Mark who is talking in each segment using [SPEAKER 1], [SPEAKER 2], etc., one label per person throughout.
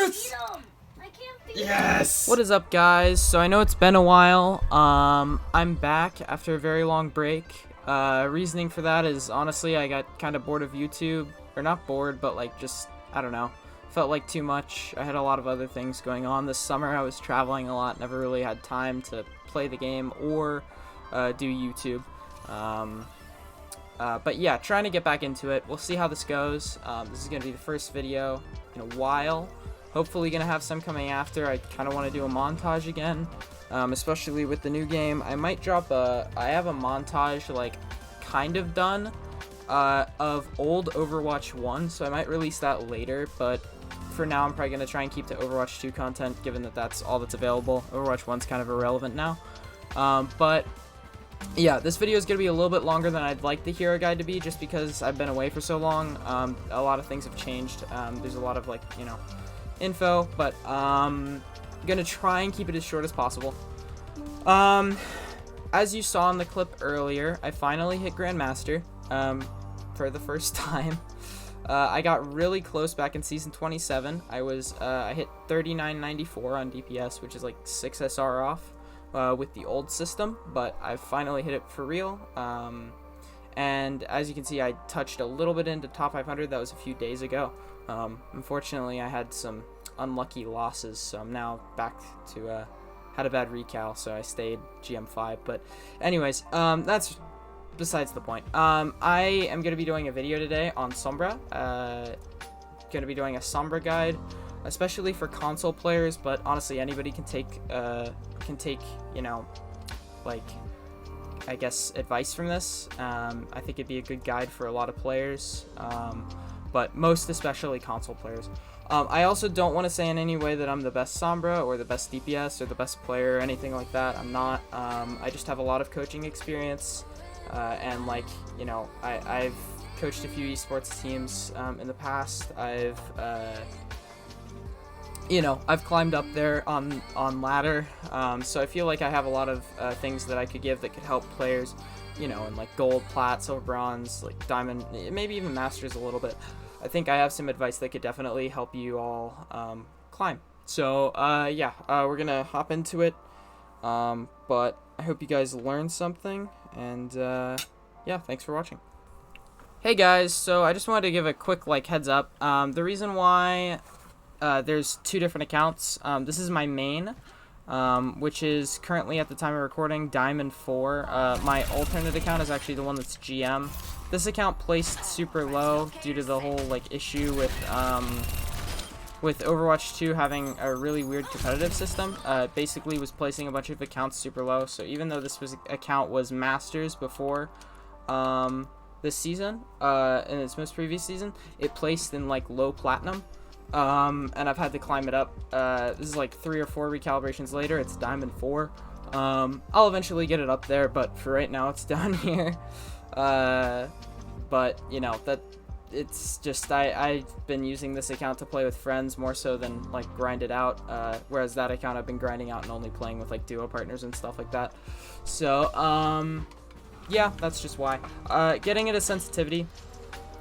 [SPEAKER 1] Yes! Yes!
[SPEAKER 2] What is up, guys? So I know it's been a while. I'm back after a very long break. Reasoning for that is, honestly, I got kind of bored of YouTube. Or not bored, but like just, I don't know. Felt like too much. I had a lot of other things going on this summer. I was traveling a lot, never really had time to play the game or do YouTube. But yeah, trying to get back into it. We'll see how this goes. This is going to be the first video in a while. Hopefully going to have some coming after. I kind of want to do a montage again, especially with the new game. I might drop I have a montage, like, kind of done of old Overwatch 1, so I might release that later, but for now I'm probably going to try and keep the Overwatch 2 content, given that that's all that's available. Overwatch 1's kind of irrelevant now. But yeah, this video is going to be a little bit longer than I'd like the hero guide to be, just because I've been away for so long. A lot of things have changed. There's a lot of, like, you know, info, but I'm going to try and keep it as short as possible. As you saw in the clip earlier, I finally hit Grandmaster for the first time. I got really close back in Season 27. I hit 3994 on DPS, which is like 6 SR off with the old system, but I finally hit it for real. And as you can see, I touched a little bit into top 500. That was a few days ago. Unfortunately, I had some unlucky losses, so I'm now back to had a bad recal, so I stayed GM5. But anyways, that's besides the point. I am going to be doing a video today on Sombra. Going to be doing a Sombra guide, especially for console players, but honestly anybody can take you know, like, I guess, advice from this. I think it'd be a good guide for a lot of players, but most especially console players. I also don't want to say in any way that I'm the best Sombra or the best DPS or the best player or anything like that. I'm not. I just have a lot of coaching experience, and, like, you know, I've coached a few esports teams in the past. You know, I've climbed up there on ladder, so I feel like I have a lot of things that I could give that could help players, you know, in like gold, plat, silver, bronze, like diamond, maybe even masters a little bit. I think I have some advice that could definitely help you all climb. So yeah, we're gonna hop into it, but I hope you guys learned something, and yeah, thanks for watching. Hey guys, so I just wanted to give a quick, like, heads up. The reason why there's two different accounts. This is my main, which is currently, at the time of recording, Diamond 4. My alternate account is actually the one that's GM. This account placed super low due to the whole, like, issue with Overwatch 2 having a really weird competitive system. Basically was placing a bunch of accounts super low. So even though this account was Masters before this season, in its most previous season, it placed in, like, low platinum. And I've had to climb it up. This is like 3 or 4 recalibrations later. It's Diamond 4. I'll eventually get it up there, but for right now it's down here. But, you know, that it's just, I've been using this account to play with friends more so than, like, grind it out. Whereas that account I've been grinding out and only playing with, like, duo partners and stuff like that. So, yeah, that's just why. Getting into sensitivity.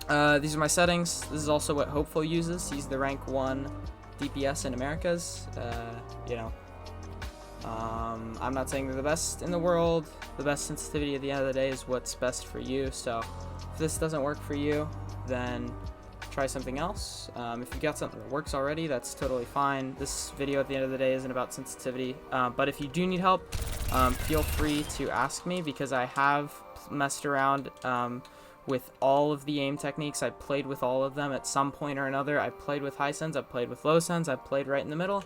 [SPEAKER 2] These are my settings. This is also what Hopeful uses. He's the rank 1 DPS in Americas. You know, I'm not saying they're the best in the world. The best sensitivity at the end of the day is what's best for you. So if this doesn't work for you, then try something else. If you've got something that works already, that's totally fine. This video at the end of the day isn't about sensitivity. But if you do need help, feel free to ask me, because I have messed around with all of the aim techniques. I've played with all of them at some point or another. I've played with high sends, I've played with low sends, I've played right in the middle,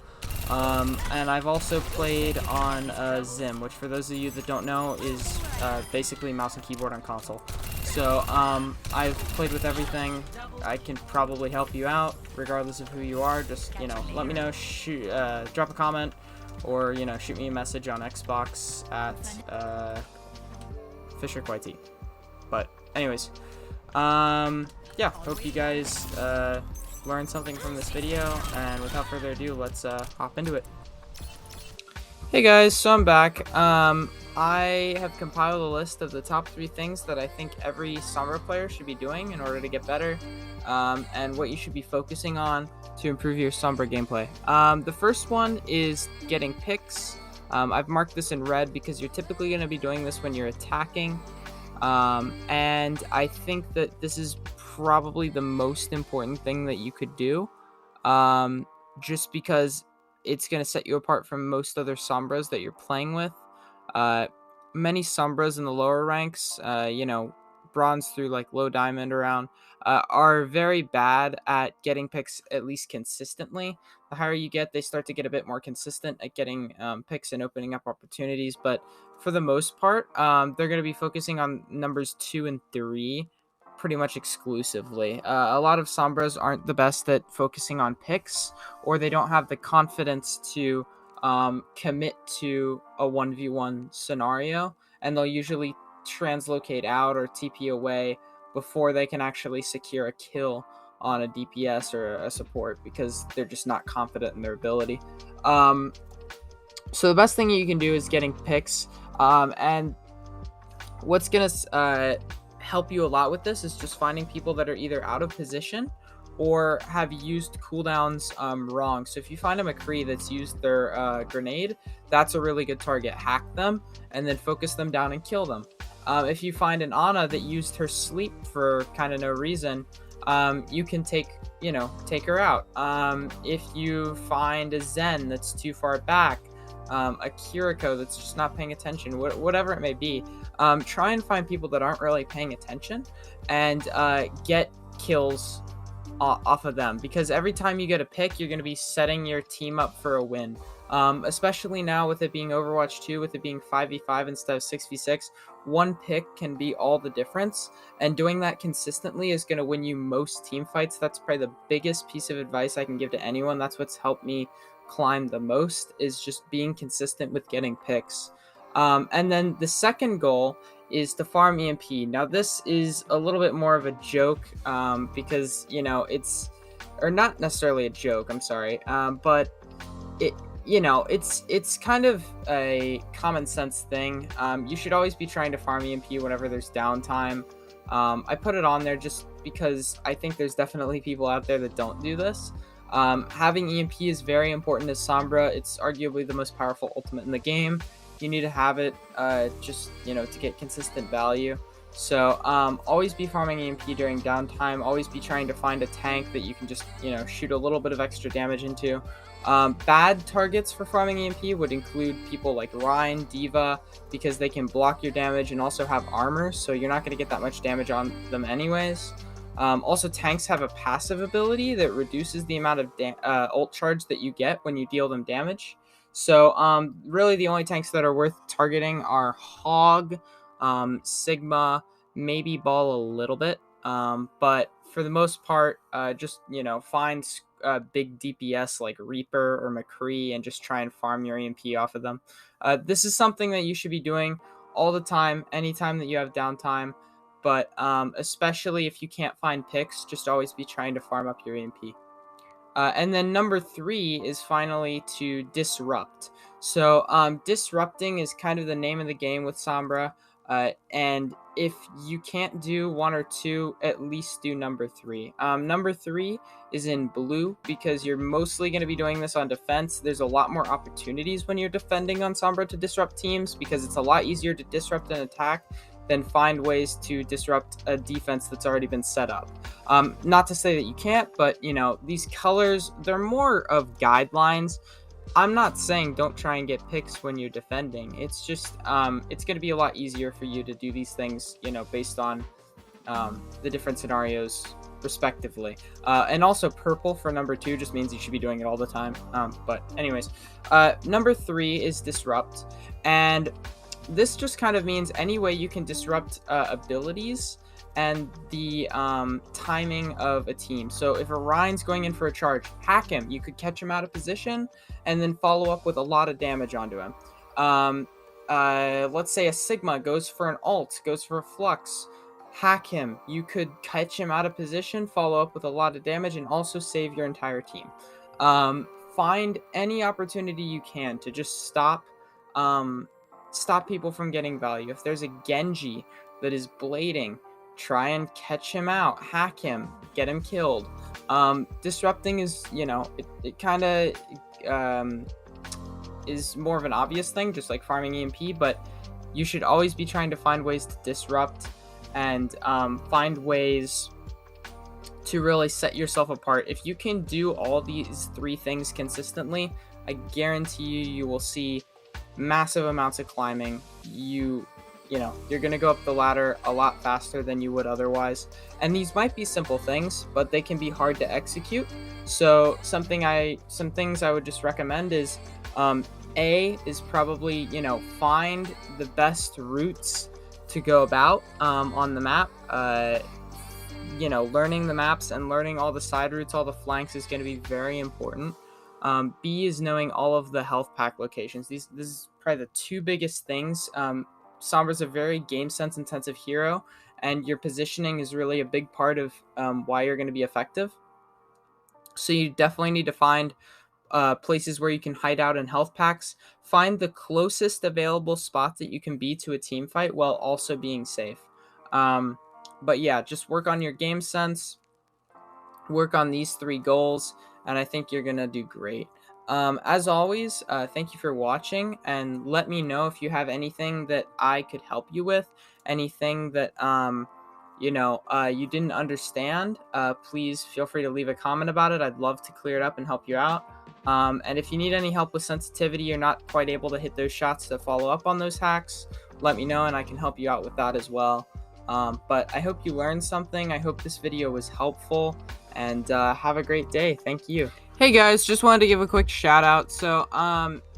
[SPEAKER 2] and I've also played on Zim, which, for those of you that don't know, is basically mouse and keyboard on console. So I've played with everything. I can probably help you out regardless of who you are. Just, you know, let me know, drop a comment, or, you know, shoot me a message on Xbox at fishrick.orchids. But anyways, yeah, hope you guys learned something from this video, and without further ado, let's hop into it. Hey guys, so I'm back. I have compiled a list of the top 3 things that I think every Sombra player should be doing in order to get better, and what you should be focusing on to improve your Sombra gameplay. The first one is getting picks. I've marked this in red because you're typically going to be doing this when you're attacking, and I think that this is probably the most important thing that you could do, just because it's going to set you apart from most other Sombras that you're playing with. Uh, Many Sombras in the lower ranks, bronze through like low diamond around, are very bad at getting picks at least consistently. The higher you get, they start to get a bit more consistent at getting picks and opening up opportunities. But for the most part, they're going to be focusing on numbers 2 and 3 pretty much exclusively. A lot of Sombras aren't the best at focusing on picks, or they don't have the confidence to commit to a 1v1 scenario, and they'll usually translocate out or TP away before they can actually secure a kill on a DPS or a support because they're just not confident in their ability. So the best thing you can do is getting picks, and what's going to help you a lot with this is just finding people that are either out of position or have used cooldowns wrong. So if you find a McCree that's used their grenade, that's a really good target. Hack them and then focus them down and kill them. If you find an Ana that used her sleep for kind of no reason, you can take her out. If you find a Zen that's too far back, a Kiriko that's just not paying attention, whatever it may be, try and find people that aren't really paying attention and get kills off of them, because every time you get a pick, you're going to be setting your team up for a win. Especially now with it being Overwatch 2, with it being 5v5 instead of 6v6, one pick can be all the difference, and doing that consistently is going to win you most team fights. That's probably the biggest piece of advice I can give to anyone. That's what's helped me climb the most, is just being consistent with getting picks. And then the second goal is to farm EMP. Now this is a little bit more of a joke, because or not necessarily a joke, I'm sorry, but it's kind of a common sense thing. You should always be trying to farm EMP whenever there's downtime. I put it on there just because I think there's definitely people out there that don't do this. Having EMP is very important to Sombra. It's arguably the most powerful ultimate in the game. You need to have it just to get consistent value. So always be farming EMP during downtime. Always be trying to find a tank that you can just shoot a little bit of extra damage into. Bad targets for farming EMP would include people like Rhine, D.Va, because they can block your damage and also have armor, so you're not going to get that much damage on them anyways. Also, tanks have a passive ability that reduces the amount of ult charge that you get when you deal them damage. So really the only tanks that are worth targeting are Hog, Sigma, maybe Ball a little bit, but for the most part, just find big DPS like Reaper or McCree and just try and farm your EMP off of them. This is something that you should be doing all the time, anytime that you have downtime, but especially if you can't find picks, just always be trying to farm up your EMP. And then number 3 is finally to disrupt. So disrupting is kind of the name of the game with Sombra. And if you can't do 1 or 2, at least do number 3. Number 3 is in blue because you're mostly going to be doing this on defense. There's a lot more opportunities when you're defending on Sombra to disrupt teams because it's a lot easier to disrupt an attack than find ways to disrupt a defense that's already been set up. Not to say that you can't, but these colors, they're more of guidelines. I'm not saying don't try and get picks when you're defending. It's just it's going to be a lot easier for you to do these things, based on the different scenarios respectively. And also purple for number 2 just means you should be doing it all the time. But anyways, number 3 is disrupt, and this just kind of means any way you can disrupt abilities and the timing of a team. So if Orion's going in for a charge, hack him. You could catch him out of position and then follow up with a lot of damage onto him. Let's say a Sigma goes for an ult, goes for a flux. Hack him. You could catch him out of position, follow up with a lot of damage, and also save your entire team. Find any opportunity you can to just stop stop people from getting value. If there's a Genji that is blading, try and catch him out, hack him, get him killed. Disrupting is, it kind of is more of an obvious thing, just like farming EMP, but you should always be trying to find ways to disrupt and find ways to really set yourself apart. If you can do all these 3 things consistently, I guarantee you will see massive amounts of climbing. You're going to go up the ladder a lot faster than you would otherwise. And these might be simple things, but they can be hard to execute. So some things I would just recommend is A is probably, find the best routes to go about on the map. Learning the maps and learning all the side routes, all the flanks is going to be very important. B is knowing all of the health pack locations. This is probably the 2 biggest things. Sombra's a very game sense intensive hero, and your positioning is really a big part of why you're going to be effective. So you definitely need to find places where you can hide out in health packs. Find the closest available spot that you can be to a team fight while also being safe. But yeah, just work on your game sense, work on these 3 goals, and I think you're gonna do great. As always, thank you for watching, and let me know if you have anything that I could help you with, anything that you didn't understand. Please feel free to leave a comment about it. I'd love to clear it up and help you out. And if you need any help with sensitivity, you're not quite able to hit those shots to follow up on those hacks, let me know and I can help you out with that as well. But I hope you learned something. I hope this video was helpful, and have a great day. Thank you. Hey guys, just wanted to give a quick shout out. So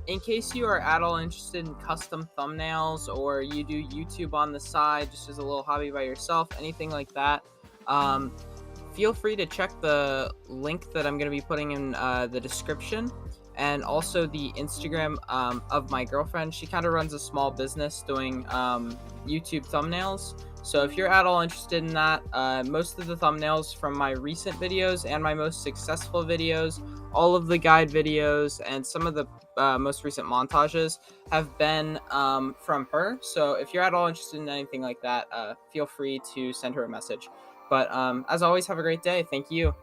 [SPEAKER 2] in case you are at all interested in custom thumbnails, or you do YouTube on the side just as a little hobby by yourself, anything like that, feel free to check the link that I'm going to be putting in the description, and also the Instagram of my girlfriend. She kind of runs a small business doing YouTube thumbnails. So if you're at all interested in that, most of the thumbnails from my recent videos and my most successful videos, all of the guide videos, and some of the most recent montages have been from her. So if you're at all interested in anything like that, feel free to send her a message. But as always, have a great day. Thank you.